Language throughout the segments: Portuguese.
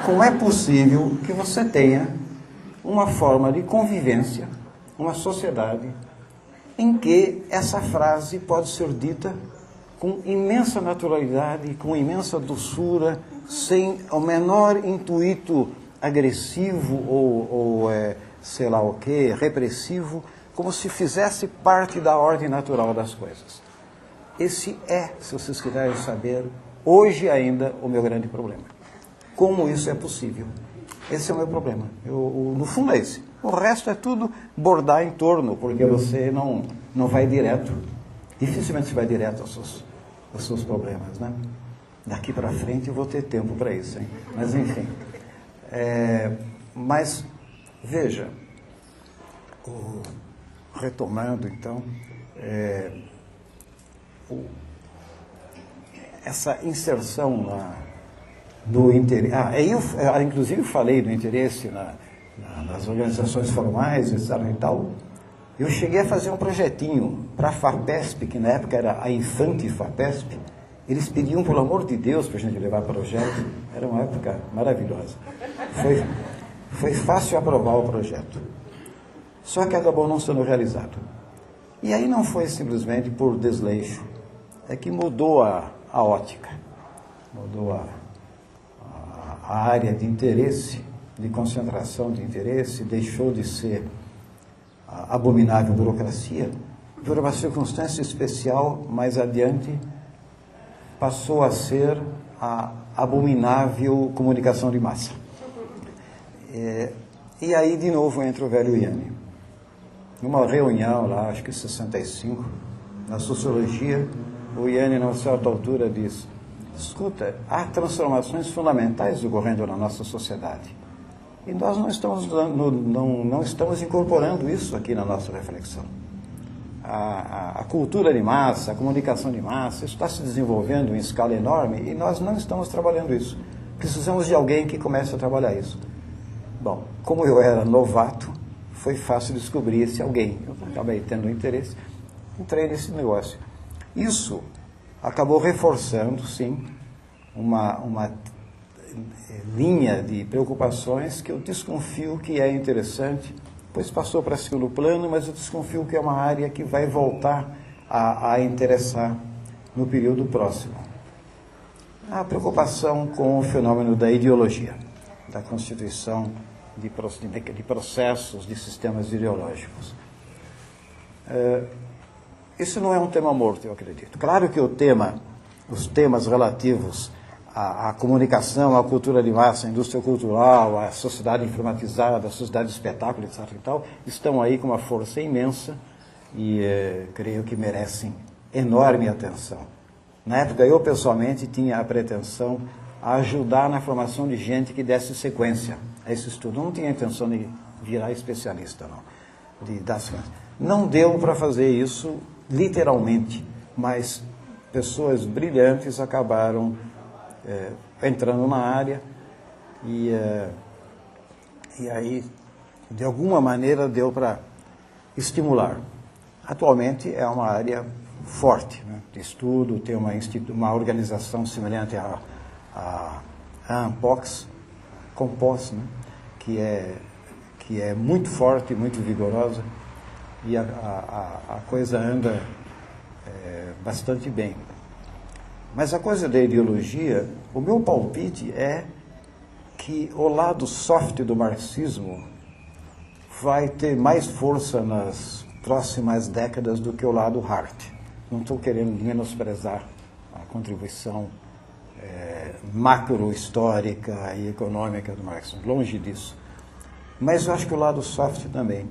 Como é possível que você tenha uma forma de convivência, uma sociedade, em que essa frase pode ser dita com imensa naturalidade, com imensa doçura, sem o menor intuito agressivo ou sei lá o que, repressivo, como se fizesse parte da ordem natural das coisas. Esse é, se vocês quiserem saber, hoje ainda o meu grande problema. Como isso é possível? Esse é o meu problema. No fundo é esse. O resto é tudo bordar em torno, porque você não vai direto. Dificilmente você vai direto aos seus problemas, né? Daqui para frente eu vou ter tempo para isso, hein? Mas enfim. Mas, veja, retomando então, essa inserção no interesse. Eu inclusive falei do interesse nas organizações formais, etc. e tal. Eu cheguei a fazer um projetinho para a FAPESP, que na época era a Infante FAPESP. Eles pediam, pelo amor de Deus, para a gente levar projeto. Era uma época maravilhosa. Foi fácil aprovar o projeto. Só que acabou não sendo realizado. E aí não foi simplesmente por desleixo. É que mudou a ótica. Mudou a área de interesse, de concentração de interesse, deixou de ser a abominável burocracia, por uma circunstância especial, mais adiante, passou a ser a abominável comunicação de massa. E aí, de novo, entra o velho Yanni. Numa reunião lá, acho que em 65, na Sociologia, o Yanni, numa certa altura, diz: escuta, há transformações fundamentais ocorrendo na nossa sociedade. E nós não estamos incorporando isso aqui na nossa reflexão. A cultura de massa, a comunicação de massa, isso está se desenvolvendo em escala enorme e nós não estamos trabalhando isso. Precisamos de alguém que comece a trabalhar isso. Bom, como eu era novato, foi fácil descobrir esse alguém. Eu acabei tendo interesse, entrei nesse negócio. Isso acabou reforçando, sim, uma linha de preocupações que eu desconfio que é interessante, pois passou para segundo plano, mas eu desconfio que é uma área que vai voltar a interessar no período próximo. A preocupação com o fenômeno da ideologia, da constituição de processos, de sistemas ideológicos. Isso não é um tema morto, eu acredito. Claro que os temas relativos à comunicação, à cultura de massa, à indústria cultural, à sociedade informatizada, à sociedade de espetáculo, etc. e tal, estão aí com uma força imensa e creio que merecem enorme atenção. Na época, eu pessoalmente tinha a pretensão a ajudar na formação de gente que desse sequência a esse estudo. Eu não tinha a intenção de virar especialista, não, de dar sequência. Não deu para fazer isso literalmente, mas pessoas brilhantes acabaram entrando na área e aí, de alguma maneira, deu para estimular. Atualmente é uma área forte, né, de estudo, tem uma organização semelhante à ANPOX, Compos, né, que é muito forte, muito vigorosa, e a coisa anda bastante bem. Mas a coisa da ideologia, o meu palpite é que o lado soft do marxismo vai ter mais força nas próximas décadas do que o lado hard. Não estou querendo menosprezar a contribuição macro-histórica e econômica do marxismo, longe disso. Mas eu acho que o lado soft também.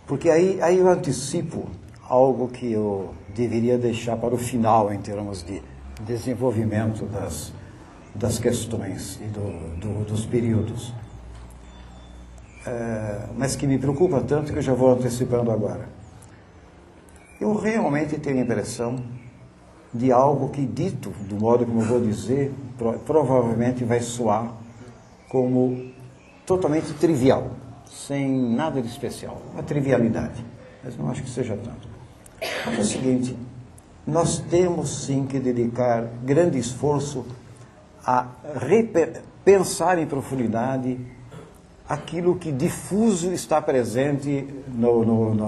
Porque aí eu antecipo algo que eu deveria deixar para o final em termos de desenvolvimento das questões e dos períodos. Mas que me preocupa tanto que eu já vou antecipando agora. Eu realmente tenho a impressão de algo que, dito do modo como eu vou dizer, provavelmente vai soar como totalmente trivial, sem nada de especial, uma trivialidade, mas não acho que seja tanto. Mas é o seguinte, nós temos sim que dedicar grande esforço a pensar em profundidade aquilo que difuso está presente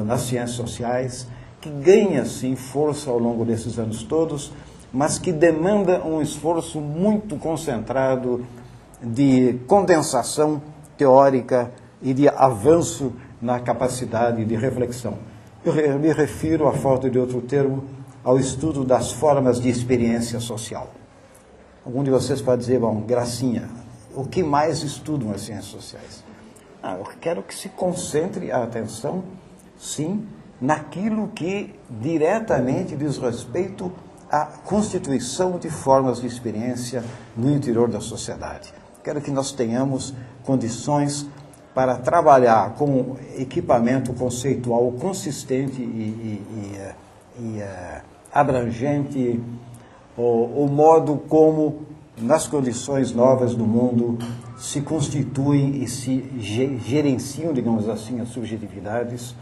nas ciências sociais, que ganha, sim, força ao longo desses anos todos, mas que demanda um esforço muito concentrado de condensação teórica e de avanço na capacidade de reflexão. Eu me refiro, à falta de outro termo, ao estudo das formas de experiência social. Algum de vocês pode dizer, bom, gracinha, o que mais estudam as ciências sociais? Eu quero que se concentre a atenção, sim, naquilo que diretamente diz respeito à constituição de formas de experiência no interior da sociedade. Quero que nós tenhamos condições para trabalhar com equipamento conceitual consistente e abrangente o modo como, nas condições novas do mundo, se constituem e se gerenciam, digamos assim, as subjetividades,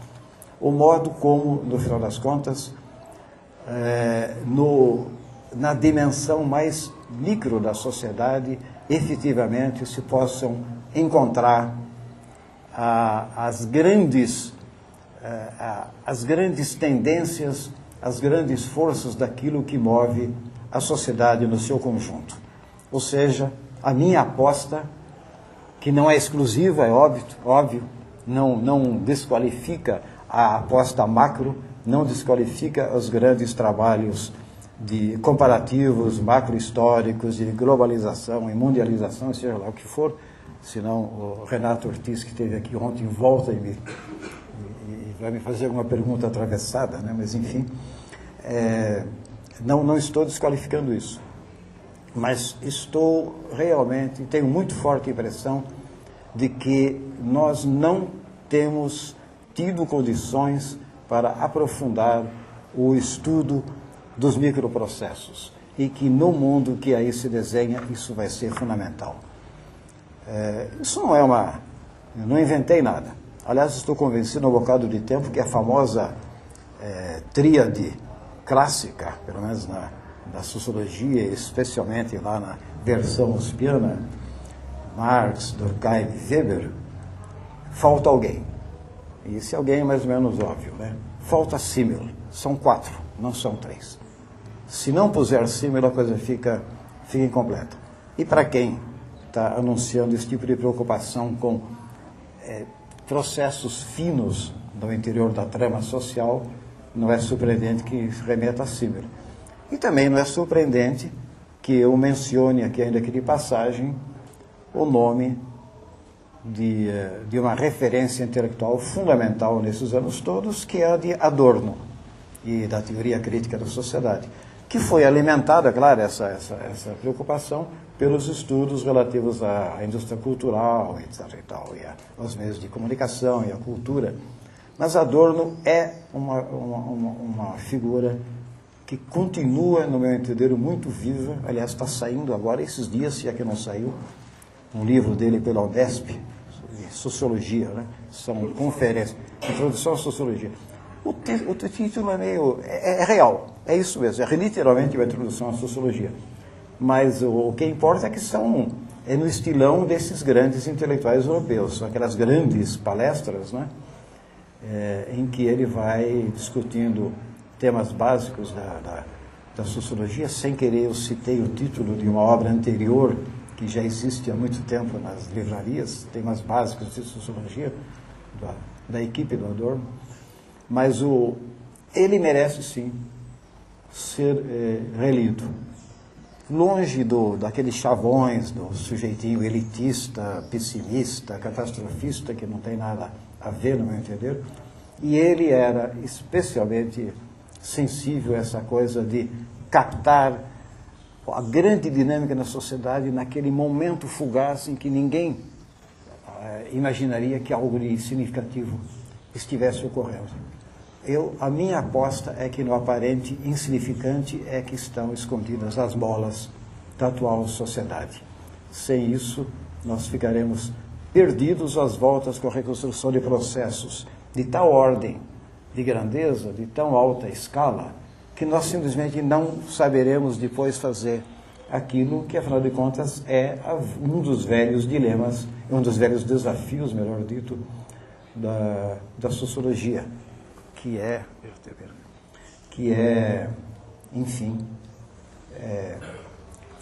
o modo como, no final das contas, na dimensão mais micro da sociedade, efetivamente se possam encontrar as grandes tendências, as grandes forças daquilo que move a sociedade no seu conjunto. Ou seja, a minha aposta, que não é exclusiva, é óbvio, não desqualifica a aposta macro, não desqualifica os grandes trabalhos de comparativos, macrohistóricos, de globalização e mundialização, seja lá o que for, senão o Renato Ortiz, que esteve aqui ontem, volta e vai me fazer alguma pergunta atravessada, né? Mas enfim, não estou desqualificando isso, mas estou realmente, tenho muito forte impressão de que nós não temos tido condições para aprofundar o estudo dos microprocessos e que no mundo que aí se desenha isso vai ser fundamental. Isso não é eu não inventei nada. Aliás, estou convencido há um bocado de tempo que a famosa tríade clássica, pelo menos da sociologia, especialmente lá na versão uspiana, Marx, Durkheim e Weber, falta alguém. E esse alguém é mais ou menos óbvio, né? Falta símil. São 4, não são 3. Se não puser símil, a coisa fica incompleta. E para quem está anunciando esse tipo de preocupação com processos finos no interior da trama social, não é surpreendente que remeta a símil. E também não é surpreendente que eu mencione aqui, ainda que de passagem, o nome de uma referência intelectual fundamental nesses anos todos, que é a de Adorno e da teoria crítica da sociedade, que foi alimentada, claro, essa preocupação pelos estudos relativos à indústria cultural, etc. e tal, e aos meios de comunicação e à cultura. Mas Adorno é uma figura que continua, no meu entender, muito viva. Aliás, está saindo agora, esses dias, se é que não saiu, um livro dele pela Unesp, de sociologia, né? São conferências, introdução à sociologia. O título é meio... é real, é isso mesmo, é literalmente uma introdução à sociologia. Mas o que importa é que é no estilão desses grandes intelectuais europeus, são aquelas grandes palestras, né? Em que ele vai discutindo temas básicos da sociologia. Sem querer, eu citei o título de uma obra anterior, que já existe há muito tempo nas livrarias, temas básicos de sociologia, da equipe do Adorno. Mas ele merece, sim, ser relido. Longe daqueles chavões, do sujeitinho elitista, pessimista, catastrofista, que não tem nada a ver, no meu entender. E ele era especialmente sensível a essa coisa de captar a grande dinâmica da sociedade naquele momento fugaz em que ninguém imaginaria que algo de significativo estivesse ocorrendo. A minha aposta é que no aparente insignificante é que estão escondidas as molas da atual sociedade. Sem isso, nós ficaremos perdidos às voltas com a reconstrução de processos de tal ordem, de grandeza, de tão alta escala, que nós simplesmente não saberemos depois fazer aquilo que, afinal de contas, é um dos velhos dilemas, um dos velhos desafios, melhor dito, da sociologia, que é, enfim,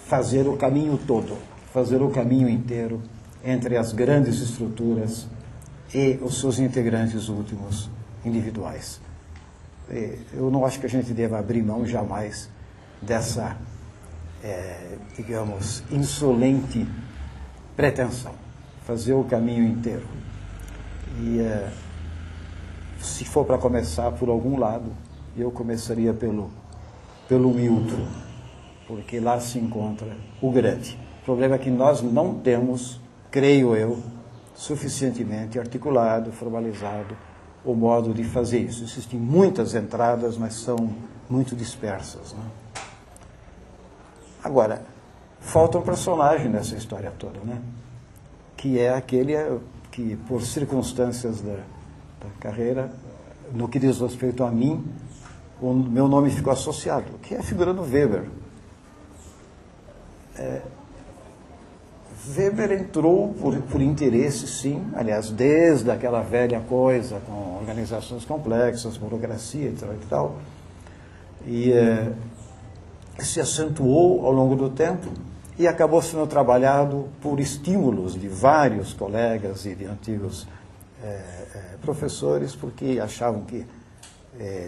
fazer o caminho todo, fazer o caminho inteiro entre as grandes estruturas e os seus integrantes últimos individuais. Eu não acho que a gente deva abrir mão jamais dessa, digamos, insolente pretensão, fazer o caminho inteiro. E se for para começar por algum lado, eu começaria pelo Milton, porque lá se encontra o grande. O problema é que nós não temos, creio eu, suficientemente articulado, formalizado, o modo de fazer isso. Existem muitas entradas, mas são muito dispersas, né? Agora, falta um personagem nessa história toda, né? Que é aquele que, por circunstâncias da carreira, no que diz respeito a mim, o meu nome ficou associado, que é a figura do Weber. Weber entrou por interesse, sim, aliás, desde aquela velha coisa, com organizações complexas, burocracia e tal, e se acentuou ao longo do tempo e acabou sendo trabalhado por estímulos de vários colegas e de antigos professores, porque achavam que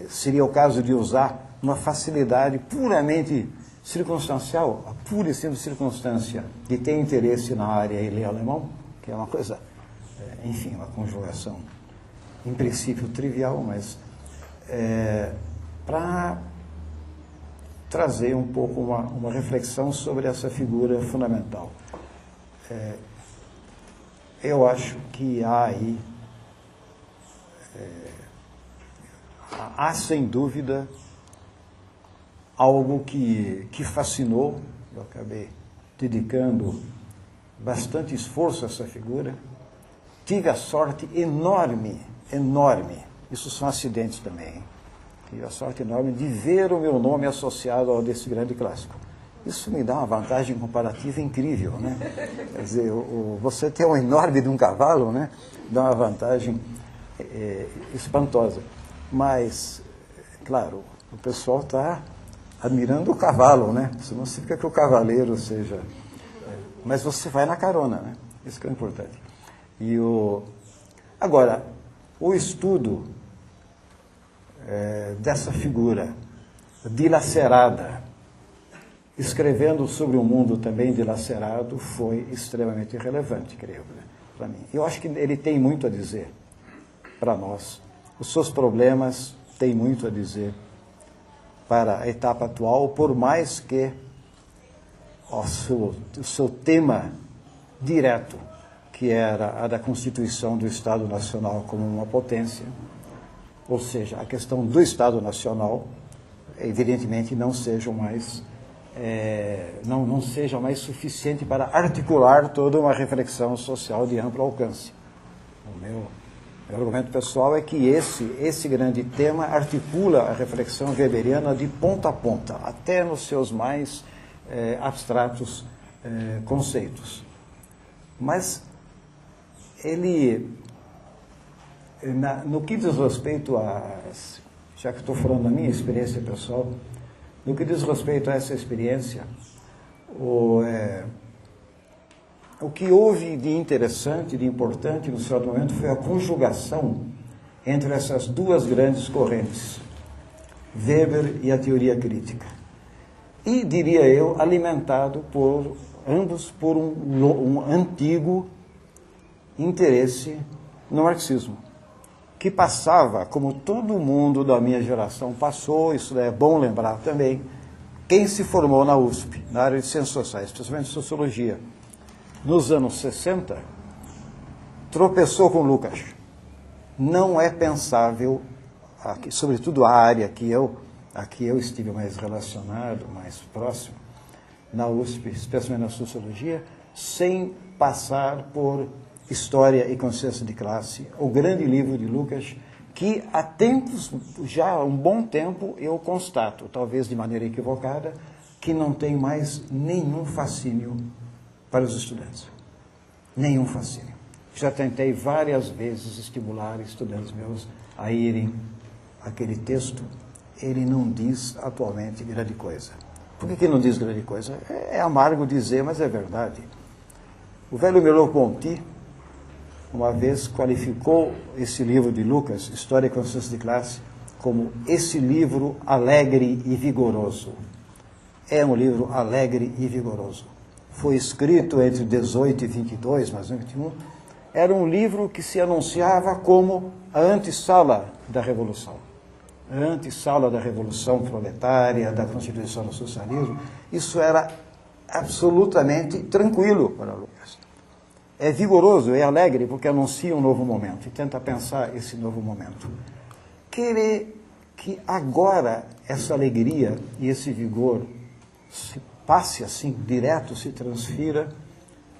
seria o caso de usar uma facilidade puramente circunstancial, a pura e simples circunstância de ter interesse na área e ler alemão, que é uma coisa, enfim, uma conjugação, em princípio, trivial, mas para trazer um pouco uma reflexão sobre essa figura fundamental. Eu acho que há aí, há sem dúvida algo que fascinou. Eu acabei dedicando bastante esforço a essa figura. Tive a sorte enorme, isso são acidentes também, hein? Tive a sorte enorme de ver o meu nome associado ao desse grande clássico. Isso me dá uma vantagem comparativa incrível, né? Quer dizer, você ter um enorme de um cavalo, né? Dá uma vantagem espantosa. Mas, claro, o pessoal está admirando o cavalo, né? Isso não significa que o cavaleiro seja... mas você vai na carona, né? Isso que é importante. Agora, o estudo dessa figura dilacerada, escrevendo sobre um mundo também dilacerado, foi extremamente relevante, creio, né, para mim. Eu acho que ele tem muito a dizer para nós. Os seus problemas têm muito a dizer para a etapa atual, por mais que o seu tema direto, que era a da constituição do Estado Nacional como uma potência, ou seja, a questão do Estado Nacional, evidentemente não seja mais suficiente para articular toda uma reflexão social de amplo alcance. O meu argumento pessoal é que esse grande tema articula a reflexão weberiana de ponta a ponta, até nos seus mais abstratos conceitos. Mas ele, no que diz respeito já que estou falando da minha experiência pessoal, no que diz respeito a essa experiência, o que houve de interessante, de importante no certo momento foi a conjugação entre essas duas grandes correntes, Weber e a teoria crítica. E, diria eu, alimentado por ambos por um antigo interesse no marxismo, que passava, como todo mundo da minha geração passou, isso é bom lembrar também, quem se formou na USP, na área de ciências sociais, especialmente sociologia, nos anos 60, tropeçou com Lukács. Não é pensável, sobretudo a área a que eu estive mais relacionado, mais próximo, na USP, especialmente na sociologia, sem passar por História e Consciência de Classe, o grande livro de Lukács, que há tempos, já há um bom tempo, eu constato, talvez de maneira equivocada, que não tem mais nenhum fascínio para os estudantes. Nenhum fascínio. Já tentei várias vezes estimular estudantes meus a irem àquele texto. Ele não diz atualmente grande coisa. Por que não diz grande coisa? É amargo dizer, mas é verdade. O velho Merleau-Ponty, uma vez, qualificou esse livro de Lucas, História e Consciência de Classe, como esse livro alegre e vigoroso. É um livro alegre e vigoroso. Foi escrito entre 18 e 22, mais ou menos 21. Era um livro que se anunciava como a antessala da Revolução. A antessala da Revolução Proletária, da Constituição do Socialismo. Isso era absolutamente tranquilo para Lucas. É vigoroso, é alegre, porque anuncia um novo momento e tenta pensar esse novo momento. Querer que agora essa alegria e esse vigor se passe assim, direto, se transfira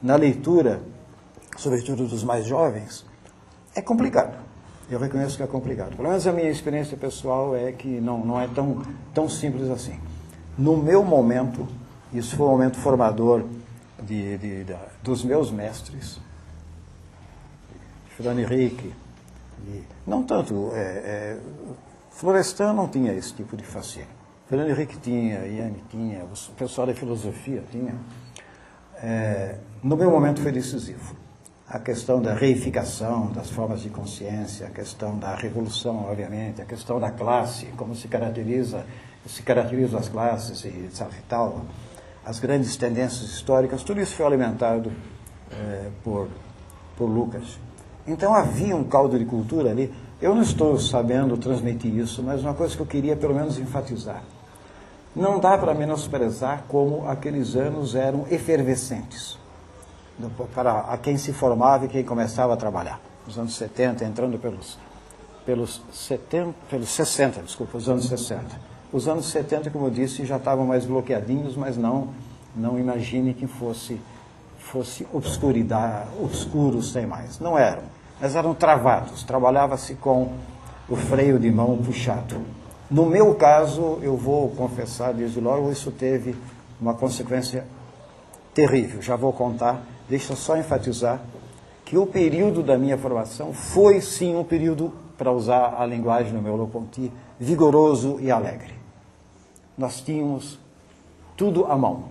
na leitura, sobretudo dos mais jovens, é complicado. Eu reconheço que é complicado. Pelo menos a minha experiência pessoal é que não é tão simples assim. No meu momento, isso foi um momento formador dos meus mestres, Fernando Henrique, não tanto, Florestan não tinha esse tipo de fascínio. Fernando Henrique tinha, Iane tinha, o pessoal da filosofia tinha. No meu momento foi decisivo. A questão da reificação das formas de consciência, a questão da revolução, obviamente, a questão da classe, como se caracterizam as classes e tal, as grandes tendências históricas, tudo isso foi alimentado por Lucas. Então havia um caldo de cultura ali. Eu não estou sabendo transmitir isso, mas uma coisa que eu queria pelo menos enfatizar. Não dá para menosprezar como aqueles anos eram efervescentes para quem se formava e quem começava a trabalhar. Os anos 70, entrando pelos 60, desculpa, os anos 60. Os anos 70, como eu disse, já estavam mais bloqueadinhos, mas não imagine que fosse obscuridade, obscuros sem mais. Não eram, mas eram travados. Trabalhava-se com o freio de mão puxado. No meu caso, eu vou confessar, desde logo, isso teve uma consequência terrível. Já vou contar, deixa só enfatizar que o período da minha formação foi, sim, um período, para usar a linguagem do Merleau-Ponty, vigoroso e alegre. Nós tínhamos tudo à mão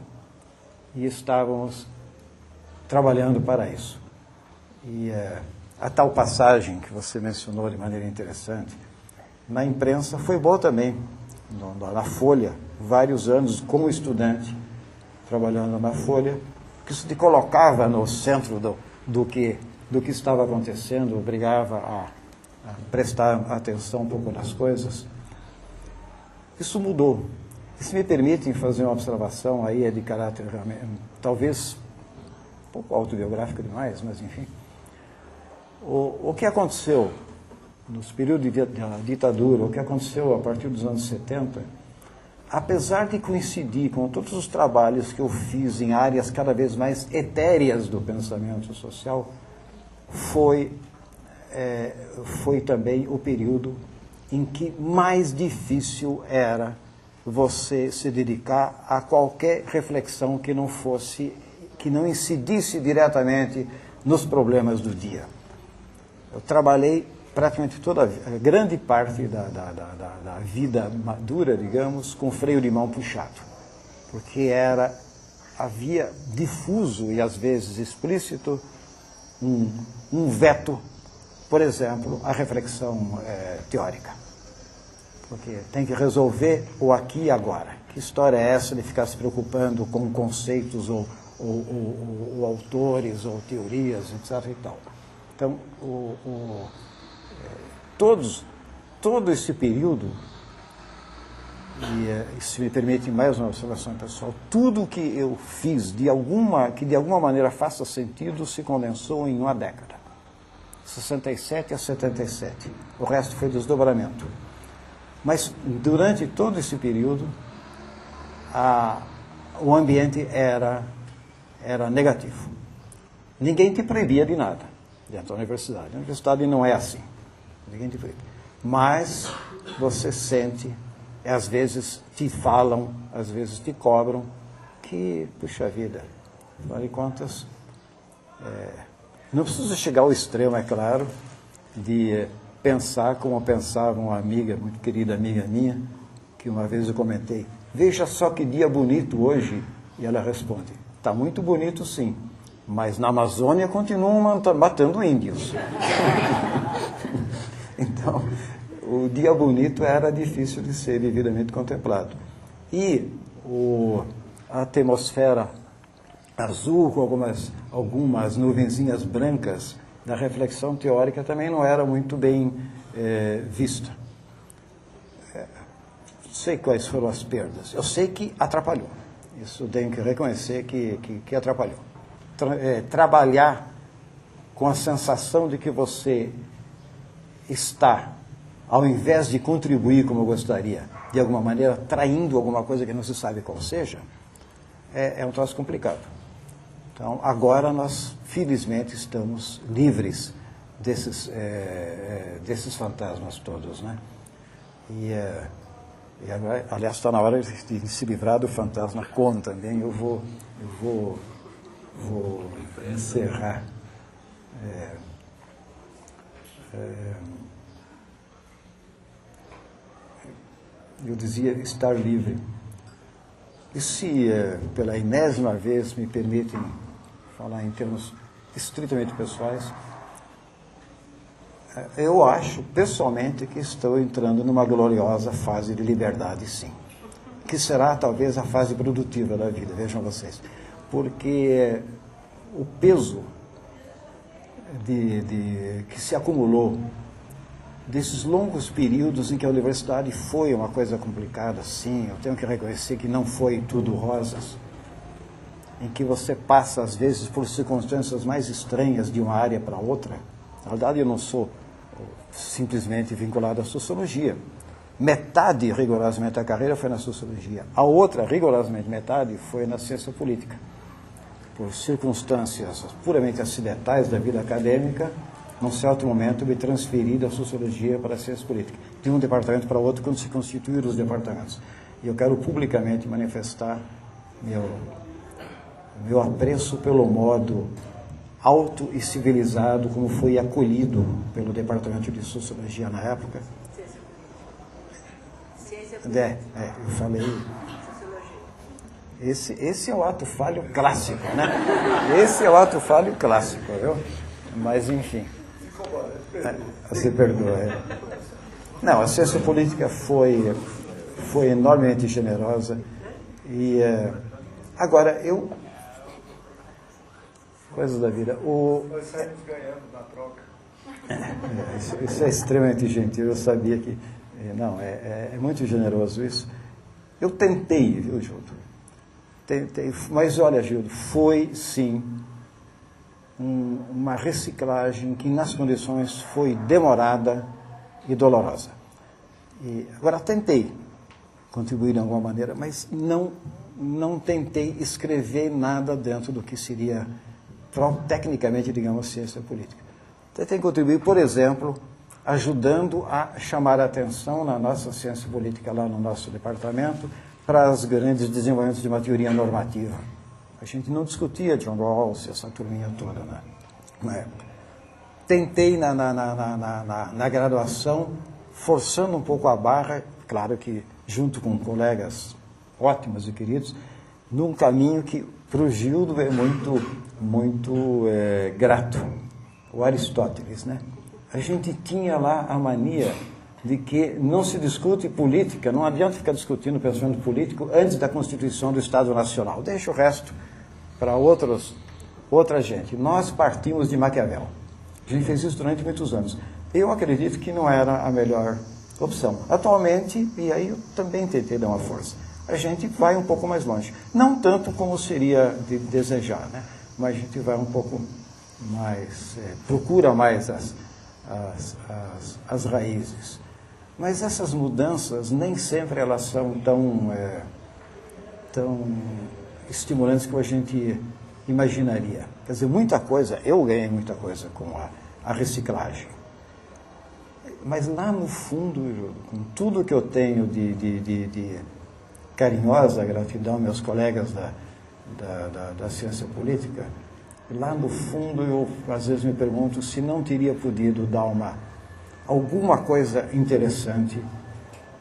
e estávamos trabalhando para isso. E a tal passagem que você mencionou de maneira interessante, na imprensa foi boa também, na Folha, vários anos como estudante, trabalhando na Folha, que isso te colocava no centro do que estava acontecendo, obrigava a prestar atenção um pouco nas coisas. Isso mudou. E se me permitem fazer uma observação, aí é de caráter talvez um pouco autobiográfico demais, mas enfim. O que aconteceu nos períodos da ditadura, o que aconteceu a partir dos anos 70, apesar de coincidir com todos os trabalhos que eu fiz em áreas cada vez mais etéreas do pensamento social, foi também o período em que mais difícil era você se dedicar a qualquer reflexão que não incidisse diretamente nos problemas do dia. Eu trabalhei praticamente grande parte da vida madura, digamos, com freio de mão puxado, porque havia difuso e às vezes explícito um veto, por exemplo, à reflexão teórica, porque tem que resolver o aqui e agora. Que história é essa de ficar se preocupando com conceitos ou autores ou teorias, etc. e tal. Então, todo esse período, e se me permite mais uma observação pessoal, tudo que eu fiz que de alguma maneira faça sentido se condensou em uma década, 67 a 77. O resto foi desdobramento. Mas durante todo esse período, o ambiente era negativo. Ninguém te proibia de nada dentro da universidade. A universidade não é assim. Ninguém te proíbe. Mas você sente às vezes te falam, às vezes te cobram, que, puxa vida, afinal de contas, não precisa chegar ao extremo, é claro, de pensar como pensava uma amiga, muito querida amiga minha, que uma vez eu comentei, veja só que dia bonito hoje, e ela responde, está muito bonito sim, mas na Amazônia continuam matando índios. Então, o dia bonito era difícil de ser devidamente contemplado. E a atmosfera azul, com algumas nuvenzinhas brancas da reflexão teórica, também não era muito bem vista. Não sei quais foram as perdas. Eu sei que atrapalhou. Isso tenho que reconhecer que atrapalhou. Trabalhar com a sensação de que você está, ao invés de contribuir como gostaria, de alguma maneira traindo alguma coisa que não se sabe qual seja, é um troço complicado. Então, agora nós, felizmente, estamos livres desses fantasmas todos, né? E agora, aliás, está na hora de se livrar do fantasma Kon também. Eu vou encerrar. Eu dizia estar livre. E se, pela enésima vez, me permitem falar em termos estritamente pessoais, eu acho, pessoalmente, que estou entrando numa gloriosa fase de liberdade, sim. Que será, talvez, a fase produtiva da vida, vejam vocês. Porque o peso que se acumulou desses longos períodos em que a universidade foi uma coisa complicada, sim, eu tenho que reconhecer que não foi tudo rosas, em que você passa, às vezes, por circunstâncias mais estranhas de uma área para outra. Na verdade, eu não sou simplesmente vinculado à sociologia. Metade, rigorosamente, da carreira foi na sociologia. A outra, rigorosamente, metade, foi na ciência política. Por circunstâncias puramente acidentais da vida acadêmica, num certo momento me transferi da sociologia para a ciência política, de um departamento para outro, quando se constituíram os departamentos. E eu quero publicamente manifestar meu apreço pelo modo alto e civilizado como foi acolhido pelo departamento de sociologia na época. Ciência política. Eu falei. Esse é o ato falho clássico, né? Esse é o ato falho clássico, viu? Mas, enfim. Você perdoa. Não, a ciência política foi enormemente generosa. E agora, coisas da vida. Nós saímos ganhando na troca. Isso é extremamente gentil, eu sabia que... Não, é muito generoso isso. Eu tentei, viu, Gildo? Tentei, mas olha, Gildo, foi sim uma reciclagem que nas condições foi demorada e dolorosa. E agora tentei contribuir de alguma maneira, mas não tentei escrever nada dentro do que seria tecnicamente, digamos, ciência política. Tentei contribuir, por exemplo, ajudando a chamar a atenção na nossa ciência política lá no nosso departamento para os grandes desenvolvimentos de uma teoria normativa. A gente não discutia John Rawls, essa turminha toda, né? Na época. Tentei na graduação, forçando um pouco a barra, claro que junto com colegas ótimos e queridos, num caminho que para o Gildo é muito grato, o Aristóteles, né? A gente tinha lá a mania de que não se discute política, não adianta ficar discutindo pensamento político antes da Constituição do Estado Nacional. Deixa o resto para outra gente. Nós partimos de Maquiavel. A gente fez isso durante muitos anos. Eu acredito que não era a melhor opção. Atualmente, e aí eu também tentei dar uma força, a gente vai um pouco mais longe. Não tanto como seria de desejar, né? Mas a gente vai um pouco mais, procura mais as raízes. Mas essas mudanças, nem sempre elas são tão estimulantes como a gente imaginaria. Quer dizer, muita coisa, eu ganhei muita coisa com a reciclagem. Mas lá no fundo, com tudo que eu tenho de carinhosa gratidão, meus colegas da ciência política, lá no fundo eu às vezes me pergunto se não teria podido dar alguma coisa interessante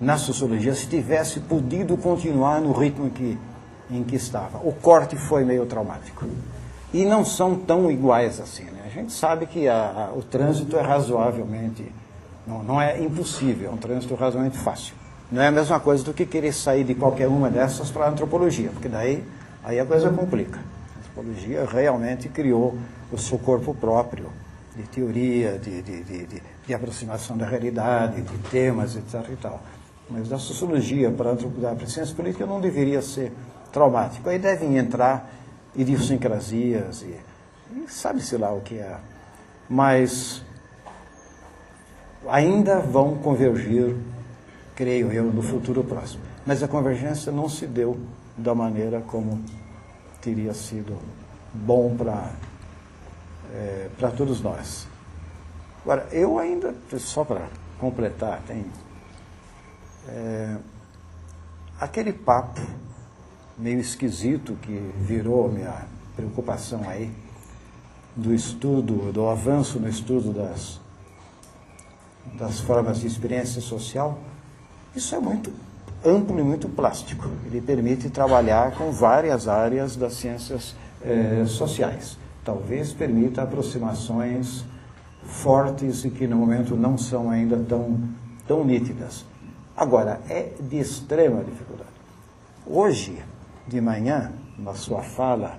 na sociologia, se tivesse podido continuar no ritmo em que estava. O corte foi meio traumático. E não são tão iguais assim, né? A gente sabe que o trânsito é razoavelmente, não é impossível, é um trânsito razoavelmente fácil. Não é a mesma coisa do que querer sair de qualquer uma dessas para a antropologia, porque daí aí a coisa complica. A antropologia realmente criou o seu corpo próprio, de teoria, de aproximação da realidade, de temas, etc. e tal. Mas da sociologia para a ciência política não deveria ser traumático. Aí devem entrar idiosincrasias e sabe-se lá o que é. Mas ainda vão convergir, creio eu, no futuro próximo. Mas a convergência não se deu da maneira como teria sido bom para todos nós. Agora, eu ainda, só para completar, tem aquele papo meio esquisito que virou minha preocupação aí, do avanço no estudo das formas de experiência social. Isso é muito amplo e muito plástico. Ele permite trabalhar com várias áreas das ciências sociais. Talvez permita aproximações fortes e que no momento não são ainda tão nítidas. Agora, é de extrema dificuldade. Hoje, de manhã, na sua fala,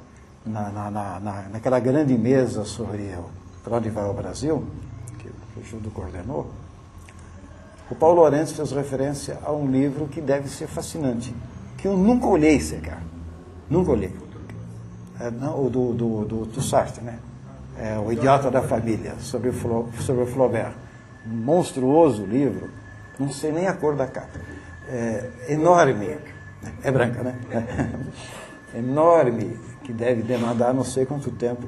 naquela grande mesa sobre para onde vai o Brasil, que o Gildo coordenou, o Paulo Lourenço fez referência a um livro que deve ser fascinante, que eu nunca olhei sequer. Nunca olhei. O do Sartre, né? O Idiota da Família, sobre o Flaubert. Um monstruoso livro, não sei nem a cor da capa. Enorme. É branca, né? Enorme, que deve demandar não sei quanto tempo,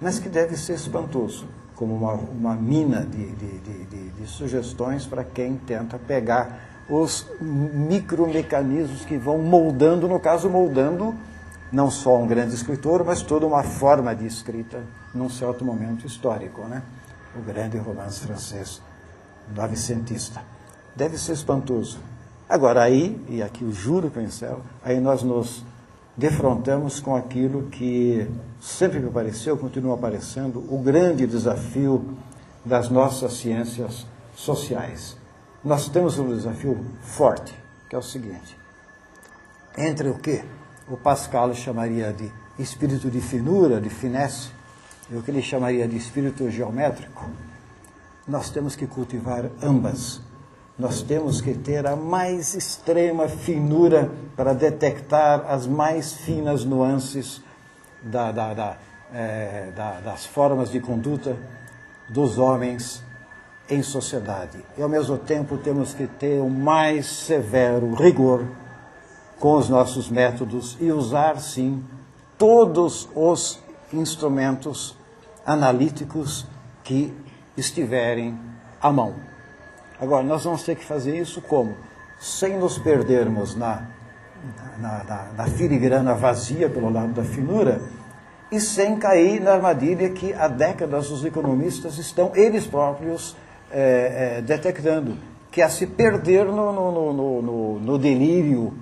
mas que deve ser espantoso, como uma mina de sugestões para quem tenta pegar os micromecanismos que vão moldando, no caso, moldando não só um grande escritor, mas toda uma forma de escrita num certo momento histórico, né? O grande romance francês novecentista. Deve ser espantoso. Agora, aí, e aqui eu juro que eu encerro, aí nós nos defrontamos com aquilo que sempre me pareceu, continua aparecendo, o grande desafio das nossas ciências sociais. Nós temos um desafio forte, que é o seguinte: entre o que o Pascal chamaria de espírito de finura, de finesse, e o que ele chamaria de espírito geométrico, nós temos que cultivar ambas. Nós temos que ter a mais extrema finura para detectar as mais finas nuances das formas de conduta dos homens em sociedade. E, ao mesmo tempo, temos que ter o mais severo rigor com os nossos métodos e usar, sim, todos os instrumentos analíticos que estiverem à mão. Agora, nós vamos ter que fazer isso como? Sem nos perdermos na filigrana vazia pelo lado da finura e sem cair na armadilha que há décadas os economistas estão, eles próprios, detectando, que é se perder no delírio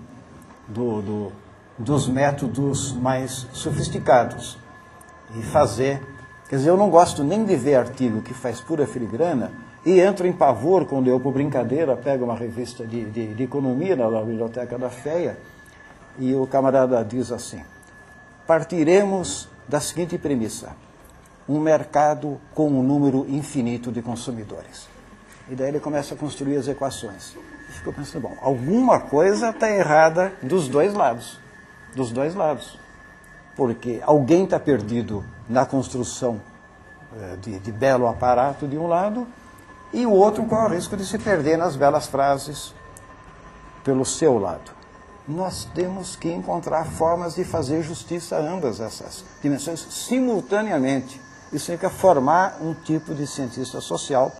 dos métodos mais sofisticados e fazer... Quer dizer, eu não gosto nem de ver artigo que faz pura filigrana e entro em pavor quando eu, por brincadeira, pego uma revista de economia na biblioteca da FEA e o camarada diz assim: partiremos da seguinte premissa: um mercado com um número infinito de consumidores. E daí ele começa a construir as equações. E ficou pensando, bom, alguma coisa está errada dos dois lados. Dos dois lados. Porque alguém está perdido na construção de belo aparato de um lado, e o outro corre o risco de se perder nas belas frases pelo seu lado. Nós temos que encontrar formas de fazer justiça a ambas essas dimensões simultaneamente. Isso significa formar um tipo de cientista social